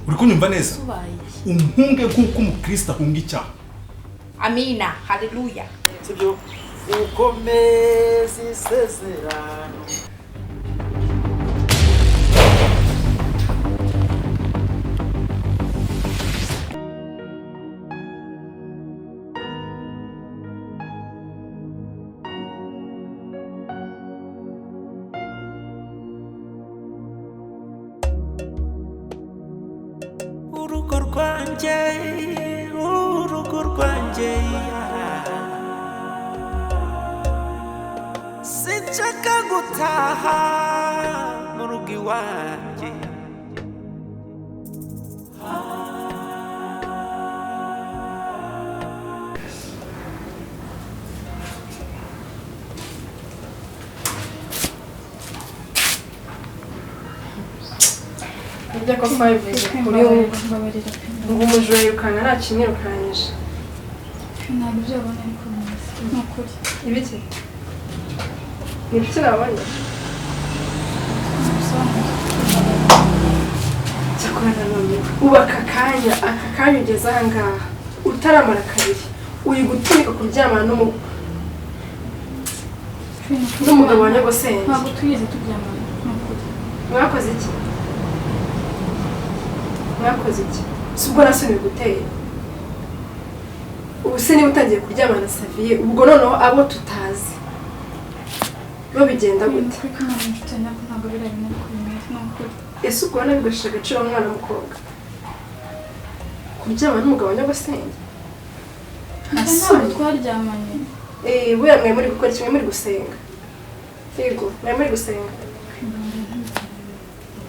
uri kunyumva neza umpunge nk'uko umukristo ahunga icyaha. Amina, haleluya. Sibyo ukomeze isezerano. urugo rwanjye sinshaka gutaha mu rugo iwanjye Ibyo ko twabivuze kuri wowe ngo umujura yirukana nta kimwirukanyije ntabwo byabona ariko ni ukuri ibiki ni ibiki nabonye cyakora nanone ubu aka kanya ugeze aha ngaha utaramara kabiri uri gutunika kuryamana n'umugabo wa nyogosenge ntabwo twigeze turyamana ni ukuri mwakoze iki mwakoze iki si ubwo nasoni guteye ubu se niba utangiye kuryamana Saviye ubwo noneho abo tutazi bo bigenda gute ntabwo birabina kubimenya ni ukuri ese ubwo nabigashije agaciro umwana w'umukobwa kuryamana n'umugabo wa nyogosenge ntabwo twaryamanye buriya mwari muri gukora kimwe muri gusenga yego mwari muri gusenga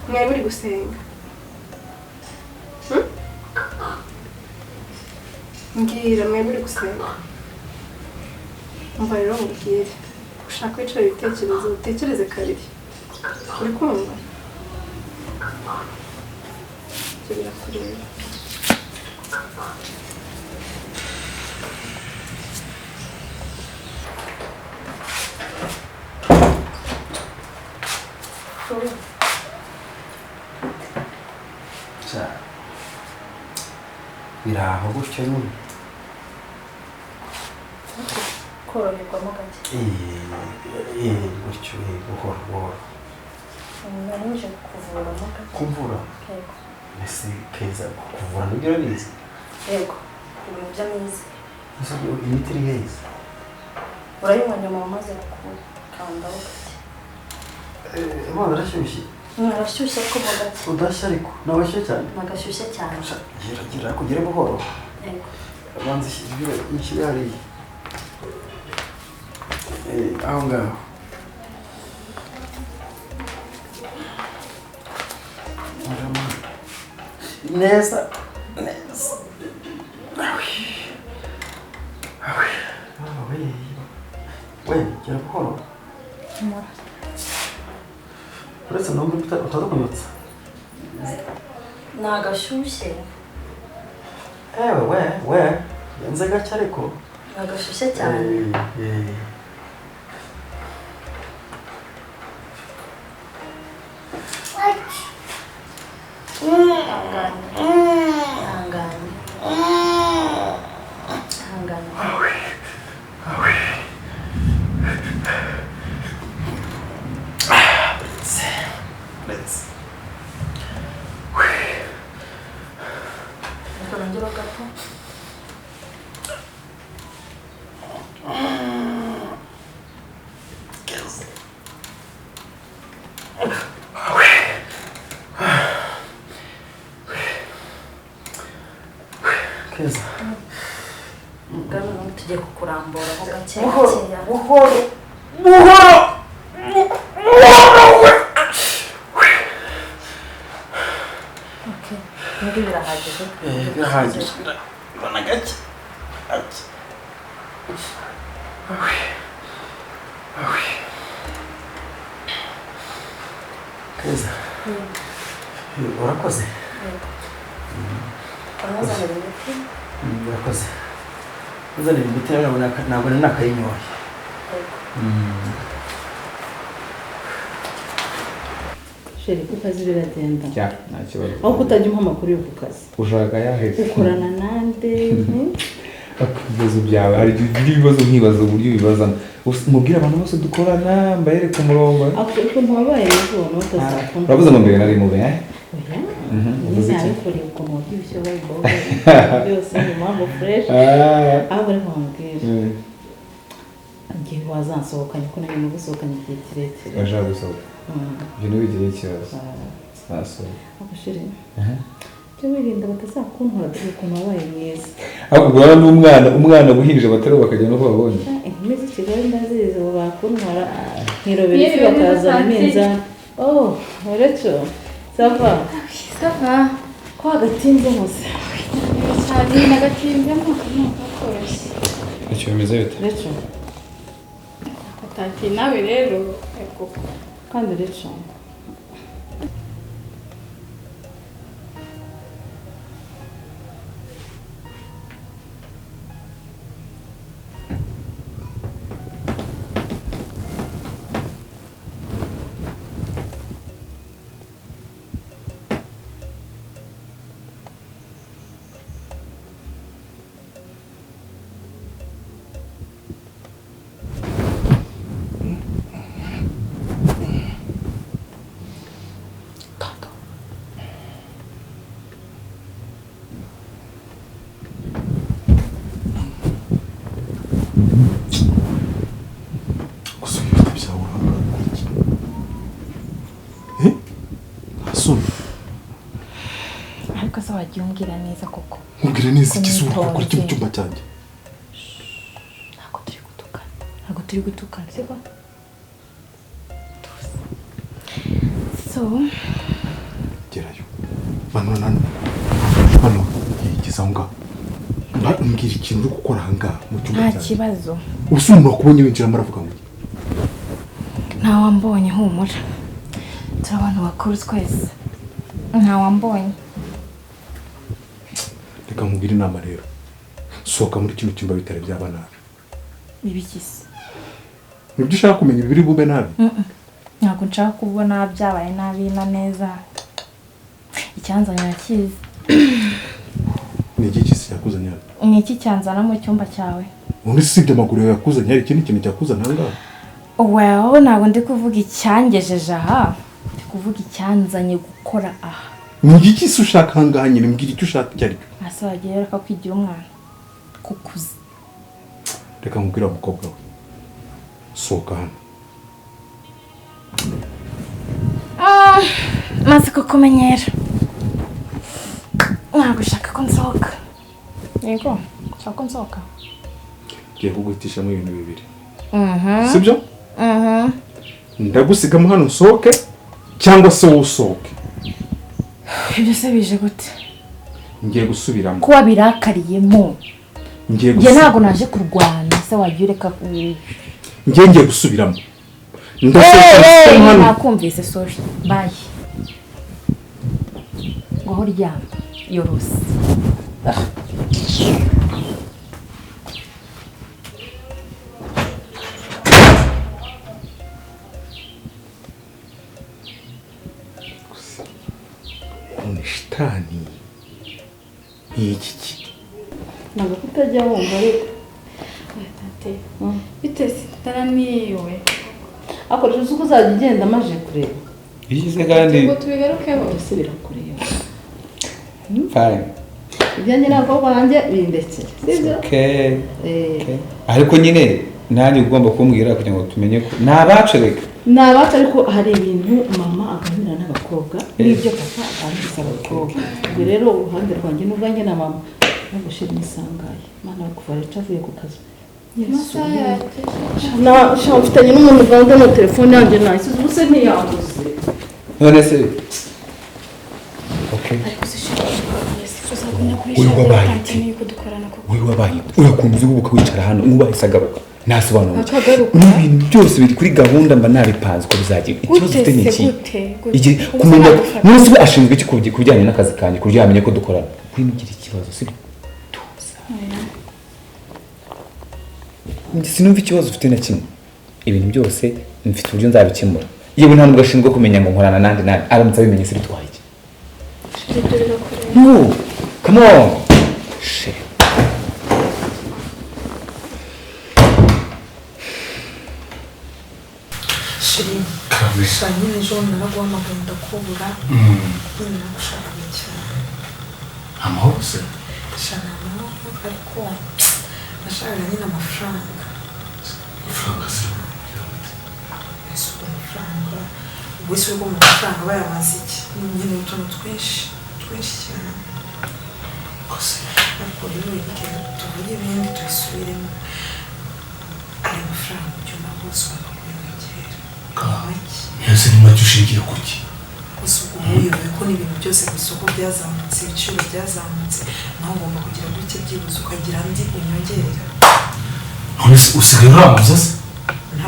mwari muri gusenga mbwira mwari muri gusenga umva rero mubwire ushaka kwicara ibitekerezo utekereze kabiri uri kumva ibyo birakureba biraho gutyo nyine Koroherwamo gake. Gutyo buhoro Nanyije kuvuramo gake. kumvura Yego. ese keza kuvura nibyo urabizi Yego. Ibintu by'amizi. ese imiti iri heza Urayinywa nyuma umaze kukandaho gake. amazi arashyushye Arashyushye ariko mo gake. udashya ariko nabashye cyane Nagashyushye cyane. gira kugera buhoro Yego. abanza ishyire hariya aho ngaho neza we gira buhoro uretse n'ubwo utaza kunyotsa Nagashyushye. we yanze gake ariko Nagashyushye cyane. Keza. Gano tujye kukurambura ho gake Buhoro. Okay. Nibyo birahagije. Birahagije. Bana gake. Keza. Urakoze. Urakoze. Uzana imiti ntabwo nakayinyoye. sheri ku kazi biragenda ya nta kibazo aho kutajya umpa amakuru yo ku kazi ushaka yaheze ukorana nande ibibazo byawe hari ibibazo nkibaza uburyo bibazamo mubwira abantu bose dukorana mbahere ku murongo ako ntabaye rero n'utazakunda uravuze ngo mbere nari mube oya nabikore ukuntu wabyibishye wayiboga byose ni mambo fresh aho bari bambwira ngiye wazansohokanye ko nayo gusohokanye igihe kirekire bashaka gusohoka ibyo ntibigire ikibazo nasohoka abashire cyo wirinda batazakuntwara dore ukuntu wabaye mwiza ahubwo urabona n'umwana buhinje batari bakajya no babonye inkumi z'ikigali ndazizi ubu bakuntwara nkirobera isi bakazana iminzani uretse sava ko hagatinze hose cyane nagatinzemo ntakoroshye icyo bimeze bite uretse ataki nawe rero kandi uretse ariko se wagiye umbwira neza koko Mubwira neza ikizuru kuri cyo cyumba cyanjye. ntabwo turi gutukana siko so Gerayo. Hano yigeza ngaho. Mbwira ikintu uri gukora hanga mu cyumba cyanjye. nta kibazo Usumura kubonye winjira maravuga ngo. nta wambonye humura turi abantu bakuru twese nta wambonye Reka nkubwire inama rero. Sohoka muri kino cyumba bitare byaba nabi. bibikise Nibyo ushaka kumenya ibiri bube nabi. ntabwo nshaka kubona byabaye nabi na neza icyanzanye nakizi Ni iki kisi yakuzanye hano? ni iki cyanzana mu cyumba cyawe Undi sibye amaguru yawe yakuzanye hari ikindi kintu cyakuzana hanga. well ntabwo ndi kuvuga icyangejeje aha ndi kuvuga icyanzanye gukora aha Ni iki se ushaka hanga nyine mbwira icyo ushaka cyari. asa wagiye reka kwigira umwana kukuze Reka nkubwire umukobwa we. Sohoka hano. maze kukumenyera ntabwo ushaka ko nsohoka yego ushaka ko nsohoka Ngiye kuguhitishamo ibintu bibiri. Sibyo? Ndagusigamo hano usohoke cyangwa se wowe usohoke. ibyo se bije gute Ngiye gusubiramo. kuba birakariyemo Ngiye ntabwo naje kurwana se wagiye ureka ngiye gusubiramo. Ndasohoka hano. nakumvise sorry bye ngo ryama yorose Ni shitani. Iki. ntabwo kutajya wumva ariko bitese taraniwe akoresha uko uzajya ugenda amaje kureba Igize kandi ngo tubigarukeho byose birakureba fine ibyanjye n'abakobwa banjye bindekere sibyo okay ariko nyine nani ugomba kumbwira kugira ngo tumenye ko nabacu reka ni abacu ariko hari ibintu mama aganira n'abakobwa n'ibyo papa aganiriza abakobwa ubwo rero uruhande rwanjye n'ubwanjye na mama no gushira imisangaye mana kuva rero avuye ku kazi shaka ufitanye n'umuntu uganda na telefone yanjye nahise ubuse ntiyaguze none se okay wabaye urakunze ubuka wicara hano ubahise agaruka nasobanura n'ibintu byose biri kuri gahunda mba nabipanze ko bizagira ikibazo ufite n'iki kumenya n'umunsi we ashinzwe iki kubijyanye n'akazi kanjye kuburyo yamenye ko dukorana ngwino ugira ikibazo sibyo sinumva ikibazo ufite na kimwe ibintu byose mfite uburyo nzabikemura yewe nta nubwo ashinzwe kumenya ngo nkorana nandi aramutse abimenye se bitwaye iki? No, come on. Shit. shiri shanyine ejo naraguhamagaye ndakubura nyine nagushakaga cyane amahoro se shana amahoro ariko nashakaga nyine amafaranga se ese amafaranga ubwese ubwo mu mafaranga bayamaze iki nyine utuntu twinshi cyane kose ariko rero igihe tuvuge ibindi tubisubiremo aya mafaranga ibyuma bose ugomba kuyongera yose ni make ushingiye kuki gusa ubwo uyobewe ko n'ibintu byose ku isoko byazamutse ibiciro byazamutse naho ugomba kugira gutya byibuze ukagira andi unyongerera none se usigaye uranguza se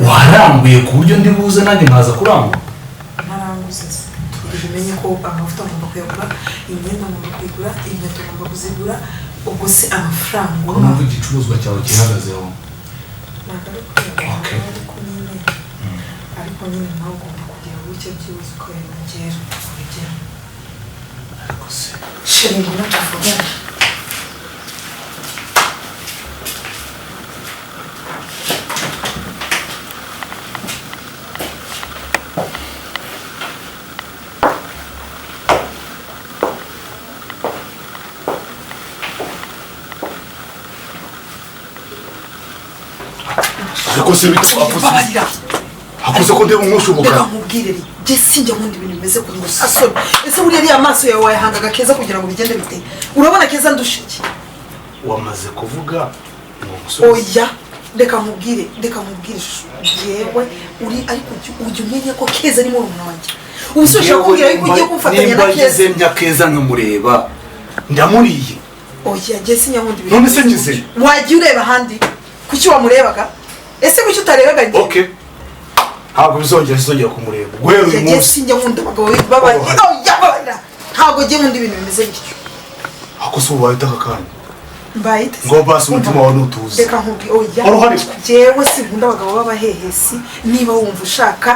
warambuye ku buryo ndi buze nanjye nkaza kurangura ntaranguze se umenye ko amavuta ngomba kuyagura imyenda ngomba kuyigura inkweto ngomba kuzigura ubwo se amafaranga ko numva igicuruzwa cyawe gihagazeho ntabwo ari kuyagura ariko nyine nawe ugomba kugira gutya byibuze ukayongera urugero ariko se sheri ngwino tuvugane ariko se bito akoze ko ndeba umushubuka reka nkubwire je sinjya nkunda ibintu bimeze kuri gusa asoni ese buriya ari amaso yawe wayahangaga keza kugira ngo bigende bite urabona keza ndushiki wamaze kuvuga ni umusore oya reka nkubwire yewe uri ariko ujye umenya ko keza ari mu rumuntu wanjye ubusosha kubwira yuko ugiye kumfatanya na keza nimba ngize keza nkamureba ndamuriye oya je sinya nkunda ibintu none se ngize wagiye ureba handi kuki wamurebaga ese kuki utarebaga ngiye okay ntabwo bizongera kumureba guhera uyu munsi sinjya nkunda abagabo babaye yabarira ntabwo ngiye nkunda ibintu bimeze bityo ako se ubaye utakakanya mbayite ngo basi umutima wawe nutuze reka nkubwire oya jewe sinkunda abagabo b'abahehesi niba wumva ushaka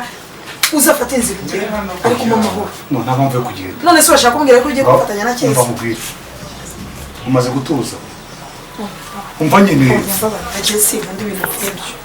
uzafata inzira ugenda ariko mu mahoro nta mpamvu yo kugenda none se urashaka kumbwira ko ugiye gufatanya na keza umaze gutuza umva nyine oya babaye je sinkunda ibintu byinshi